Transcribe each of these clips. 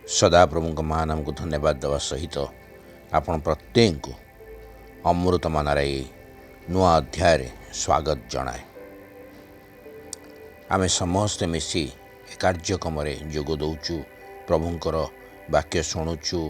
सदा प्रभु महान को धन्यवाद देवा सहित आपण प्रत्येक को अमृत मानार नुआ अध्याय स्वागत जनाए। आमे समस्ते मिसी कार्यक्रम जोग दौचु, प्रभुंकर वाक्य शुणुचु,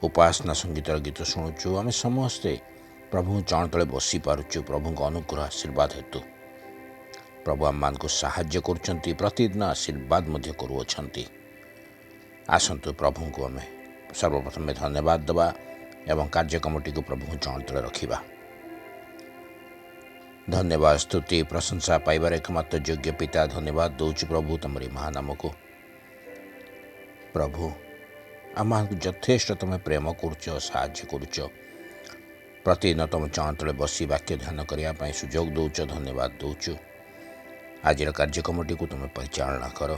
उपासना संगीतर गीत शुणुचु। आमे समस्ते प्रभु चरण तले बसी पारुचु। प्रभु अनुग्रह आशीर्वाद हेतु प्रभु आम मान को साहाय्य करुछंती, प्रतिदिन आशीर्वाद मध्य करुअछंती। आसंतु प्रभु को आम सर्वप्रथम धन्यवाद देवा एवं कार्यक्रमटी को प्रभु चरण तले रखिबा। धन्यवाद स्तुति प्रशंसा पाइबार एकमात्र योग्य पिता धन्यवाद दौच प्रभु तुमरी महानाम को। प्रभु आम यथेष्ट तुम प्रेम करुच, साहाय्य करुच। प्रतिदिन तुम चरण तले बसी वाक्य ध्यान करने सुजोग दौच, धन्यवाद दौचु। आज कार्यक्रमटी को तुम परिचालना कर,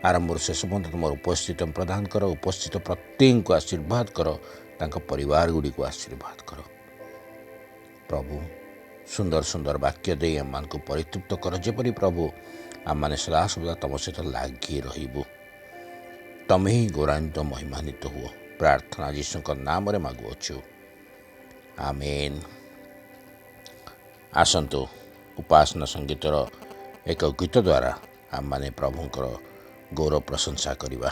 आरंभ शेष पर्यंत तुम उपस्थित प्रदान कर। उपस्थित प्रत्येक को आशीर्वाद कर, तांका परिवार गुड़ी को आशीर्वाद कर। प्रभु सुंदर सुंदर वाक्य दे आम को परितृप्त कर, जेपरी प्रभु आम मैंने सदा सदा तुम सहित लगी रहीबू। तमे ही गौरवान्वित महिमान्वित हुओ। प्रार्थना यीशु नाम रे मागुअछु, आमेन। आसंतु उपासना संगीतर एक गीत द्वारा आम माने प्रभुंकर गौरव प्रशंसा करिबा।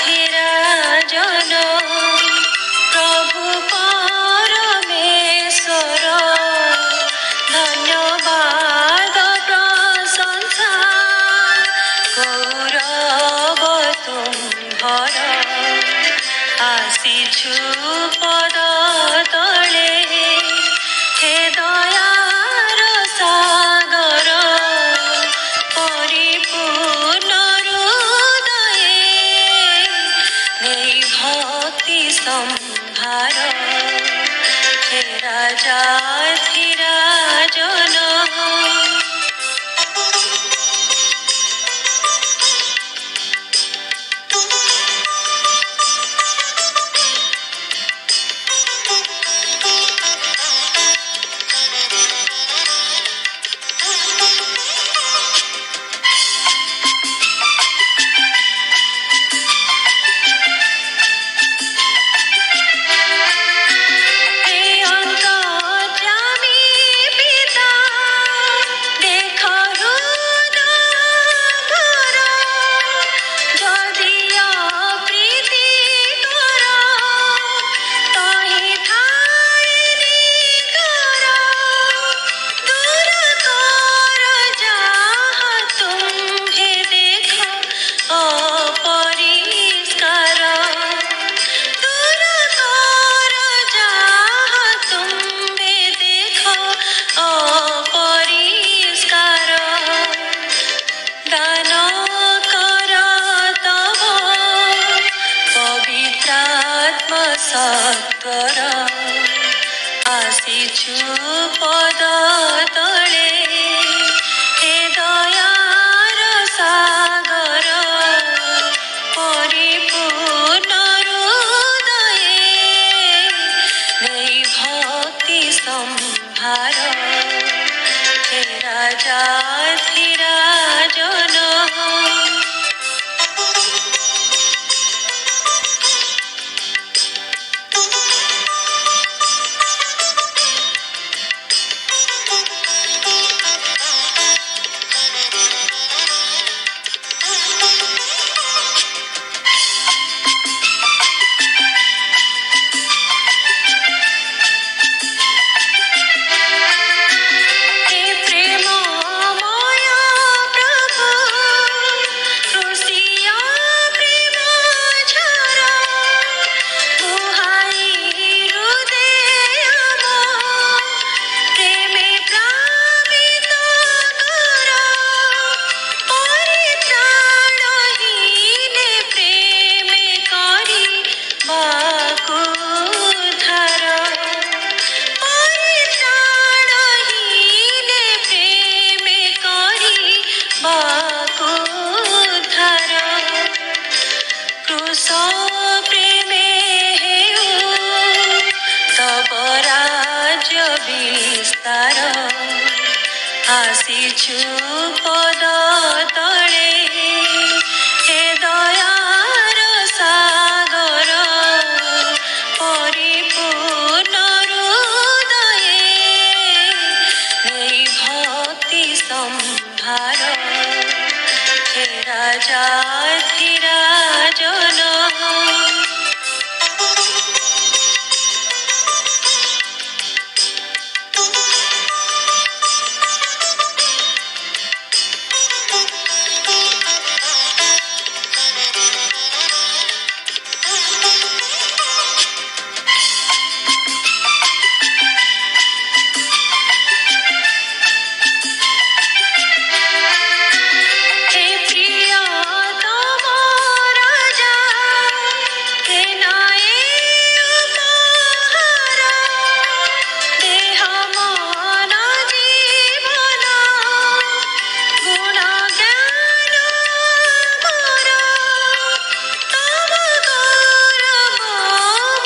राजाधिराजन प्रभु परमेश्वर, धन्यवाद प्रशंसा गौरव तुम्हर। आसीछु पद तले हे दयार सागर, परिपूर्ण भक्ति संभार। हे राजाधिराजन सत्वर। आसीछु पद तले हे दयार सागर, परिपूर्ण हृदय नै भक्ति संभार। हे राजाधिराजन ବିସ୍ତାର ଆସିଛୁ ପଦ ତଳେ ହେ ଦୟାର ସାଗର ପରିପୂର୍ଣ୍ଣ ହୃଦୟେ ନେଇ ଭକ୍ତି ସମ୍ଭାର ହେ ରାଜାଧିରାଜନ हे प्रियतम राजा हे नाये उपहार देह मन जीवन गुण ज्ञान मोर तब गौरव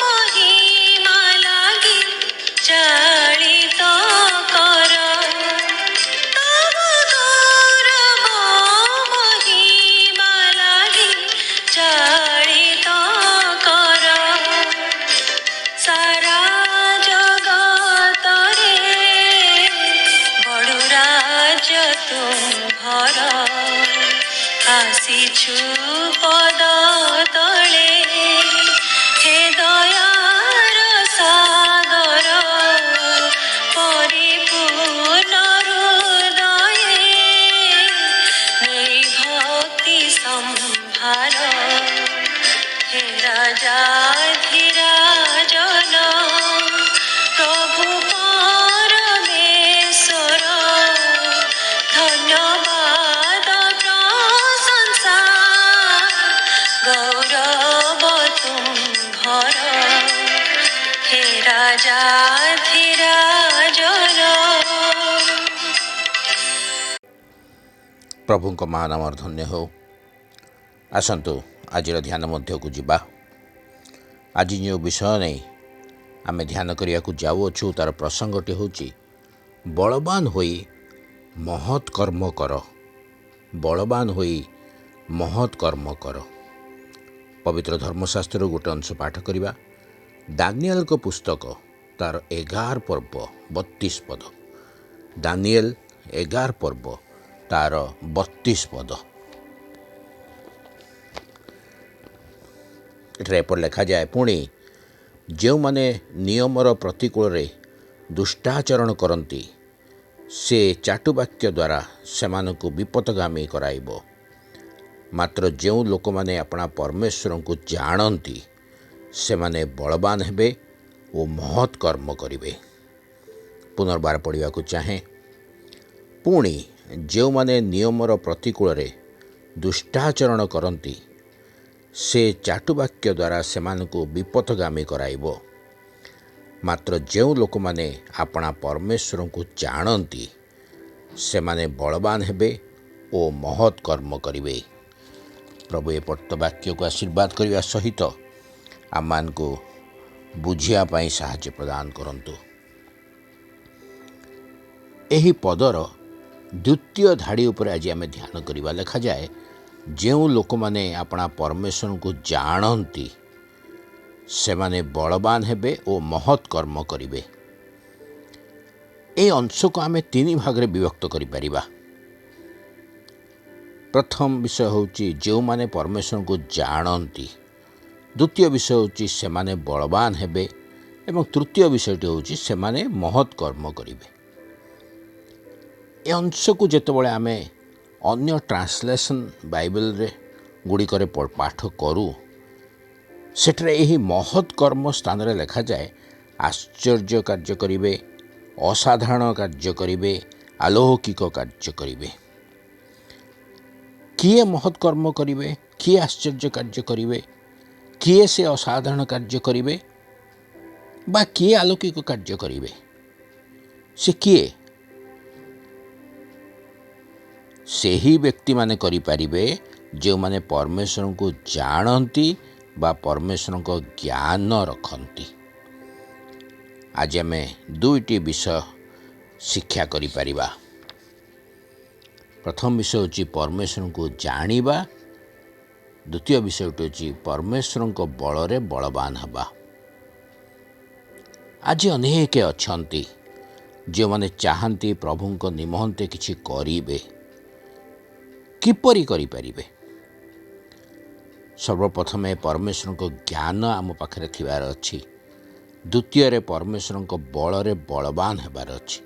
महिमा लागि चलित कर तब गौरव महिमा लागि चलित कर सारा जगतरे बडु राज्य तुम्हर आसिछु पद तळे हे दयार सागर परिपूर्ण हृदये नेई भक्ति सम्भार हे राजाधिराजन प्रभु परमेश्वर धन्यवाद प्रशंसा गौरव तुम्हर हे राजाधिराजन प्रभुଙ୍କ ମହା ନାମର ଧନ୍ୟ ହେଉ। ଆସନ୍ତୁ ଆଜିର ଧ୍ୟାନ ମଧ୍ୟକୁ ଯିବା। ଆଜି ଯେଉଁ ବିଷୟ ନେଇ ଆମେ ଧ୍ୟାନ କରିବାକୁ ଯାଉଅଛୁ ତାର ପ୍ରସଙ୍ଗଟି ହେଉଛି ବଳବାନ ହୋଇ ମହତ୍ କର୍ମ କର। ବଳବାନ ହୋଇ ମହତ୍ କର୍ମ କର। ପବିତ୍ର ଧର୍ମଶାସ୍ତ୍ରରୁ ଗୋଟେ ଅଂଶ ପାଠ କରିବା। ଦାନିଏଲଙ୍କ ପୁସ୍ତକ ତାର 11 ପର୍ବ 32 ପଦ। ଦାନିଏଲ 11 ପର୍ବ ତାର 32 ପଦ। ଏଠାରେ ଏପରି ଲେଖାଯାଏ, ପୁଣି ଯେଉଁମାନେ ନିୟମର ପ୍ରତିକୂଳରେ ଦୁଷ୍ଟାଚରଣ କରନ୍ତି ସେ ଚାଟୁବାକ୍ୟ ଦ୍ୱାରା ସେମାନଙ୍କୁ ବିପଦଗାମୀ କରାଇବ। ମାତ୍ର ଯେଉଁ ଲୋକମାନେ ଆପଣା ପରମେଶ୍ୱରଙ୍କୁ ଜାଣନ୍ତି ସେମାନେ ବଳବାନ ହେବେ ଓ ମହତ୍ କର୍ମ କରିବେ। ପୁନର୍ବାର ପଢ଼ିବାକୁ ଚାହେଁ। ପୁଣି ଯେଉଁମାନେ ନିୟମର ପ୍ରତିକୂଳରେ ଦୁଷ୍ଟାଚରଣ କରନ୍ତି ସେ ଚାଟୁବାକ୍ୟ ଦ୍ୱାରା ସେମାନଙ୍କୁ ବିପଥଗାମୀ କରାଇବ। ମାତ୍ର ଯେଉଁ ଲୋକମାନେ ଆପଣା ପରମେଶ୍ୱରଙ୍କୁ ଜାଣନ୍ତି ସେମାନେ ବଳବାନ ହେବେ ଓ ମହତ୍ କର୍ମ କରିବେ। ପ୍ରଭୁ ଏ ପଟ୍ଟ ବାକ୍ୟକୁ ଆଶୀର୍ବାଦ କରିବା ସହିତ ଆମମାନଙ୍କୁ ବୁଝିବା ପାଇଁ ସାହାଯ୍ୟ ପ୍ରଦାନ କରନ୍ତୁ। ଏହି ପଦର ଦ୍ୱିତୀୟ ଧାଡ଼ି ଉପରେ ଆଜି ଆମେ ଧ୍ୟାନ କରିବା। ଲେଖାଯାଏ, ଯେଉଁ ଲୋକମାନେ ଆପଣା ପରମେଶ୍ୱରଙ୍କୁ ଜାଣନ୍ତି ସେମାନେ ବଳବାନ ହେବେ ଓ ମହତ୍ କର୍ମ କରିବେ। ଏହି ଅଂଶକୁ ଆମେ 3 ଭାଗରେ ବିଭକ୍ତ କରିପାରିବା। ପ୍ରଥମ ବିଷୟ ହେଉଛି ଯେଉଁମାନେ ପରମେଶ୍ୱରଙ୍କୁ ଜାଣନ୍ତି। ଦ୍ୱିତୀୟ ବିଷୟ ହେଉଛି ସେମାନେ ବଳବାନ ହେବେ ଏବଂ ତୃତୀୟ ବିଷୟଟି ହେଉଛି ସେମାନେ ମହତ୍ କର୍ମ କରିବେ। ଏ ଅଂଶକୁ ଯେତେବେଳେ ଆମେ ଅନ୍ୟ ଟ୍ରାନ୍ସଲେସନ୍ ବାଇବେଲରେ ଗୁଡ଼ିକରେ ପାଠ କରୁ ସେଠାରେ ଏହି ମହତ୍ କର୍ମ ସ୍ଥାନରେ ଲେଖାଯାଏ ଆଶ୍ଚର୍ଯ୍ୟ କାର୍ଯ୍ୟ କରିବେ, ଅସାଧାରଣ କାର୍ଯ୍ୟ କରିବେ, ଆଲୌକିକ କାର୍ଯ୍ୟ କରିବେ। କିଏ ମହତ୍ କର୍ମ କରିବେ, କିଏ ଆଶ୍ଚର୍ଯ୍ୟ କାର୍ଯ୍ୟ କରିବେ, କିଏ ସେ ଅସାଧାରଣ କାର୍ଯ୍ୟ କରିବେ ବା କିଏ ଆଲୌକିକ କାର୍ଯ୍ୟ କରିବେ? ସେ କିଏ? ସେହି ବ୍ୟକ୍ତିମାନେ କରିପାରିବେ ଯେଉଁମାନେ ପରମେଶ୍ୱରଙ୍କୁ ଜାଣନ୍ତି ବା ପରମେଶ୍ୱରଙ୍କ ଜ୍ଞାନ ରଖନ୍ତି। ଆଜି ଆମେ 2ଟି ବିଷୟ ଶିକ୍ଷା କରିପାରିବା। ପ୍ରଥମ ବିଷୟ ହେଉଛି ପରମେଶ୍ୱରଙ୍କୁ ଜାଣିବା। ଦ୍ୱିତୀୟ ବିଷୟଟି ହେଉଛି ପରମେଶ୍ୱରଙ୍କ ବଳରେ ବଳବାନ ହେବା। ଆଜି ଅନେକ ଅଛନ୍ତି ଯେଉଁମାନେ ଚାହାନ୍ତି ପ୍ରଭୁଙ୍କ ନିମନ୍ତେ କିଛି କରିବେ। କିପରି କରିପାରିବେ? ସର୍ବପ୍ରଥମେ ପରମେଶ୍ୱରଙ୍କ ଜ୍ଞାନ ଆମ ପାଖରେ ଥିବାର ଅଛି। ଦ୍ୱିତୀୟରେ ପରମେଶ୍ୱରଙ୍କ ବଳରେ ବଳବାନ ହେବାର ଅଛି।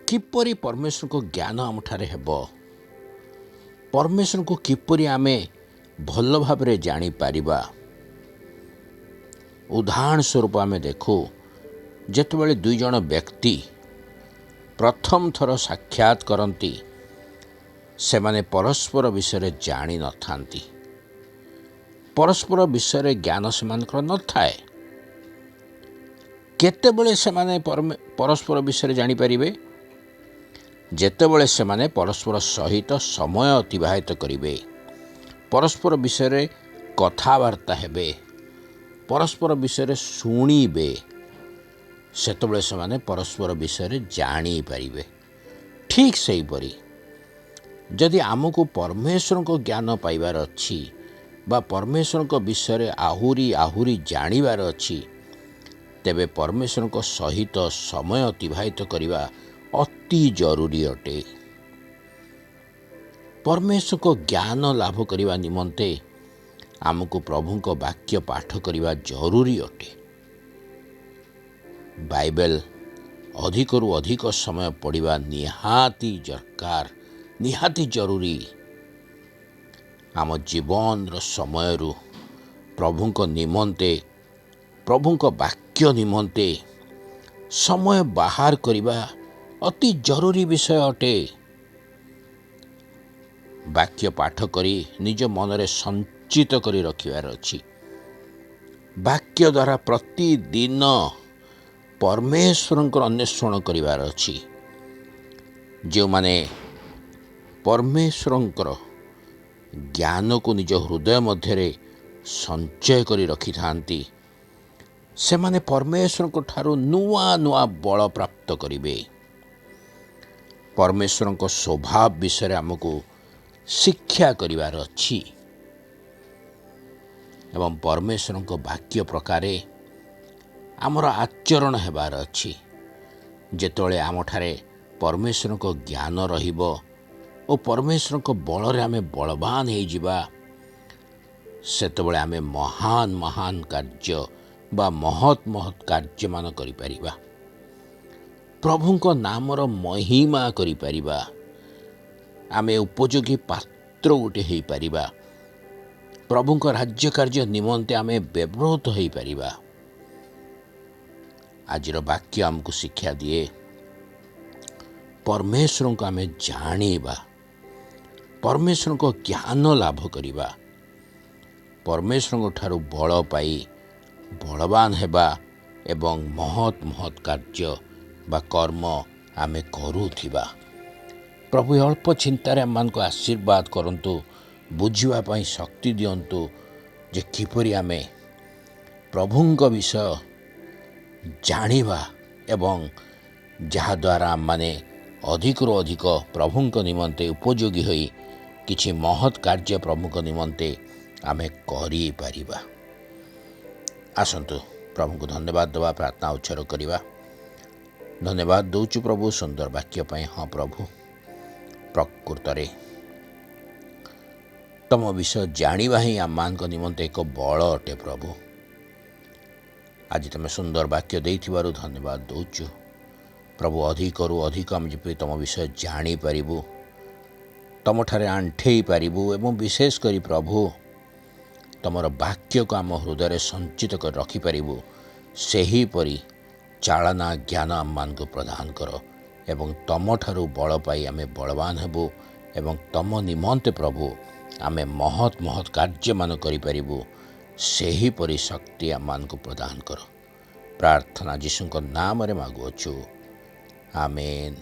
କିପରି ପରମେଶ୍ୱରଙ୍କ ଜ୍ଞାନ ଆମଠାରେ ହେବ? ପରମେଶ୍ୱରଙ୍କୁ କିପରି ଆମେ ଭଲ ଭାବରେ ଜାଣିପାରିବା? ଉଦାହରଣ ସ୍ୱରୂପ ଆମେ ଦେଖୁ, ଯେତେବେଳେ ଦୁଇ ଜଣ ବ୍ୟକ୍ତି ପ୍ରଥମ ଥର ସାକ୍ଷାତ କରନ୍ତି, ସେମାନେ ପରସ୍ପର ବିଷୟରେ ଜାଣିନଥାନ୍ତି। ପରସ୍ପର ବିଷୟରେ ଜ୍ଞାନ ସେମାନଙ୍କର ନଥାଏ। କେତେବେଳେ ସେମାନେ ପରସ୍ପର ବିଷୟରେ ଜାଣିପାରିବେ? ଯେତେବେଳେ ସେମାନେ ପରସ୍ପର ସହିତ ସମୟ ଅତିବାହିତ କରିବେ, ପରସ୍ପର ବିଷୟରେ କଥାବାର୍ତ୍ତା ହେବେ, ପରସ୍ପର ବିଷୟରେ ଶୁଣିବେ, ସେତେବେଳେ ସେମାନେ ପରସ୍ପର ବିଷୟରେ ଜାଣିପାରିବେ। ଠିକ୍ ସେହିପରି ଯଦି ଆମକୁ ପରମେଶ୍ୱରଙ୍କ ଜ୍ଞାନ ପାଇବାର ଅଛି ବା ପରମେଶ୍ୱରଙ୍କ ବିଷୟରେ ଆହୁରି ଜାଣିବାର ଅଛି, ତେବେ ପରମେଶ୍ୱରଙ୍କ ସହିତ ସମୟ ଅତିବାହିତ କରିବା ଅତି ଜରୁରୀ ଅଟେ। ପରମେଶ୍ୱରଙ୍କ ଜ୍ଞାନ ଲାଭ କରିବା ନିମନ୍ତେ ଆମକୁ ପ୍ରଭୁଙ୍କ ବାକ୍ୟ ପାଠ କରିବା ଜରୁରୀ ଅଟେ। ବାଇବେଲ ଅଧିକରୁ ଅଧିକ ସମୟ ପଢ଼ିବା ନିହାତି ଦରକାର, ନିହାତି ଜରୁରୀ। ଆମ ଜୀବନର ସମୟରୁ ପ୍ରଭୁଙ୍କ ନିମନ୍ତେ, ପ୍ରଭୁଙ୍କ ବାକ୍ୟ ନିମନ୍ତେ ସମୟ ବାହାର କରିବା ଅତି ଜରୁରୀ ବିଷୟ ଅଟେ। ବାକ୍ୟ ପାଠ କରି ନିଜ ମନରେ ସଞ୍ଚିତ କରି ରଖିବାର ଅଛି। ବାକ୍ୟ ଦ୍ୱାରା ପ୍ରତିଦିନ ପରମେଶ୍ୱରଙ୍କର ଅନ୍ୱେଷଣ କରିବାର ଅଛି। ଯେଉଁମାନେ ପରମେଶ୍ୱରଙ୍କର ଜ୍ଞାନକୁ ନିଜ ହୃଦୟ ମଧ୍ୟରେ ସଞ୍ଚୟ କରି ରଖିଥାନ୍ତି, ସେମାନେ ପରମେଶ୍ୱରଙ୍କ ଠାରୁ ନୂଆ ବଳ ପ୍ରାପ୍ତ କରିବେ। ପରମେଶ୍ୱରଙ୍କ ସ୍ୱଭାବ ବିଷୟରେ ଆମକୁ ଶିକ୍ଷା କରିବାର ଅଛି ଏବଂ ପରମେଶ୍ୱରଙ୍କ ବାକ୍ୟ ପ୍ରକାରେ ଆମର ଆଚରଣ ହେବାର ଅଛି। ଯେତେବେଳେ ଆମଠାରେ ପରମେଶ୍ୱରଙ୍କ ଜ୍ଞାନ ରହିବ ଓ ପରମେଶ୍ୱରଙ୍କ ବଳରେ ଆମେ ବଳବାନ ହେଇଯିବା, ସେତେବେଳେ ଆମେ ମହାନ କାର୍ଯ୍ୟ ବା ମହତ୍ କାର୍ଯ୍ୟମାନ କରିପାରିବା। ପ୍ରଭୁଙ୍କ ନାମର ମହିମା କରିପାରିବା। ଆମେ ଉପଯୋଗୀ ପାତ୍ର ଗୋଟେ ହେଇପାରିବା। ପ୍ରଭୁଙ୍କ ରାଜ୍ୟ କାର୍ଯ୍ୟ ନିମନ୍ତେ ଆମେ ବ୍ୟବହୃତ ହେଇପାରିବା। ଆଜିର ବାକ୍ୟ ଆମକୁ ଶିକ୍ଷା ଦିଏ, ପରମେଶ୍ୱରଙ୍କୁ ଆମେ ଜାଣିବା, ପରମେଶ୍ୱରଙ୍କ ଜ୍ଞାନ ଲାଭ କରିବା, ପରମେଶ୍ୱରଙ୍କ ଠାରୁ ବଳ ପାଇ ବଳବାନ ହେବା ଏବଂ ମହତ୍ କାର୍ଯ୍ୟ ବା କର୍ମ ଆମେ କରୁଥିବା। ପ୍ରଭୁ ଅଳ୍ପ ଚିନ୍ତାରେ ଆମମାନଙ୍କୁ ଆଶୀର୍ବାଦ କରନ୍ତୁ, ବୁଝିବା ପାଇଁ ଶକ୍ତି ଦିଅନ୍ତୁ ଯେ କିପରି ଆମେ ପ୍ରଭୁଙ୍କ ବିଷୟ ଜାଣିବା ଏବଂ ଯାହାଦ୍ୱାରା ଆମମାନେ ଅଧିକରୁ ଅଧିକ ପ୍ରଭୁଙ୍କ ନିମନ୍ତେ ଉପଯୋଗୀ ହୋଇ କିଛି ମହତ୍ କାର୍ଯ୍ୟ ପ୍ରଭୁଙ୍କ ନିମନ୍ତେ ଆମେ କରିପାରିବା। ଆସନ୍ତୁ ପ୍ରଭୁଙ୍କୁ ଧନ୍ୟବାଦ ଦେବା, ପ୍ରାର୍ଥନା ଉଚ୍ଚାର କରିବା। ଧନ୍ୟବାଦ ଦେଉଛୁ ପ୍ରଭୁ ସୁନ୍ଦର ବାକ୍ୟ ପାଇଁ। ହଁ ପ୍ରଭୁ, ପ୍ରକୃତରେ ତମ ବିଷୟ ଜାଣିବା ହିଁ ଆମମାନଙ୍କ ନିମନ୍ତେ ଏକ ବଳ ଅଟେ। ପ୍ରଭୁ, ଆଜି ତୁମେ ସୁନ୍ଦର ବାକ୍ୟ ଦେଇଥିବାରୁ ଧନ୍ୟବାଦ ଦେଉଛୁ ପ୍ରଭୁ। ଅଧିକରୁ ଅଧିକ ଆମେ ଯେପରି ତମ ବିଷୟ ଜାଣିପାରିବୁ, ତମଠାରେ ଆଣ୍ଠେଇ ପାରିବୁ ଏବଂ ବିଶେଷ କରି ପ୍ରଭୁ ତମର ବାକ୍ୟକୁ ଆମ ହୃଦୟରେ ସଞ୍ଚିତ କରି ରଖିପାରିବୁ, ସେହିପରି ଚାଳନା ଜ୍ଞାନ ଆମମାନଙ୍କୁ ପ୍ରଦାନ କର ଏବଂ ତମଠାରୁ ବଳ ପାଇ ଆମେ ବଳବାନ ହେବୁ ଏବଂ ତମ ନିମନ୍ତେ ପ୍ରଭୁ ଆମେ ମହତ୍ କାର୍ଯ୍ୟମାନ କରିପାରିବୁ, ସେହିପରି ଶକ୍ତି ଆମମାନଙ୍କୁ ପ୍ରଦାନ କର। ପ୍ରାର୍ଥନା ଯୀଶୁଙ୍କ ନାମରେ ମାଗୁଅଛୁ, ଆମେନ୍।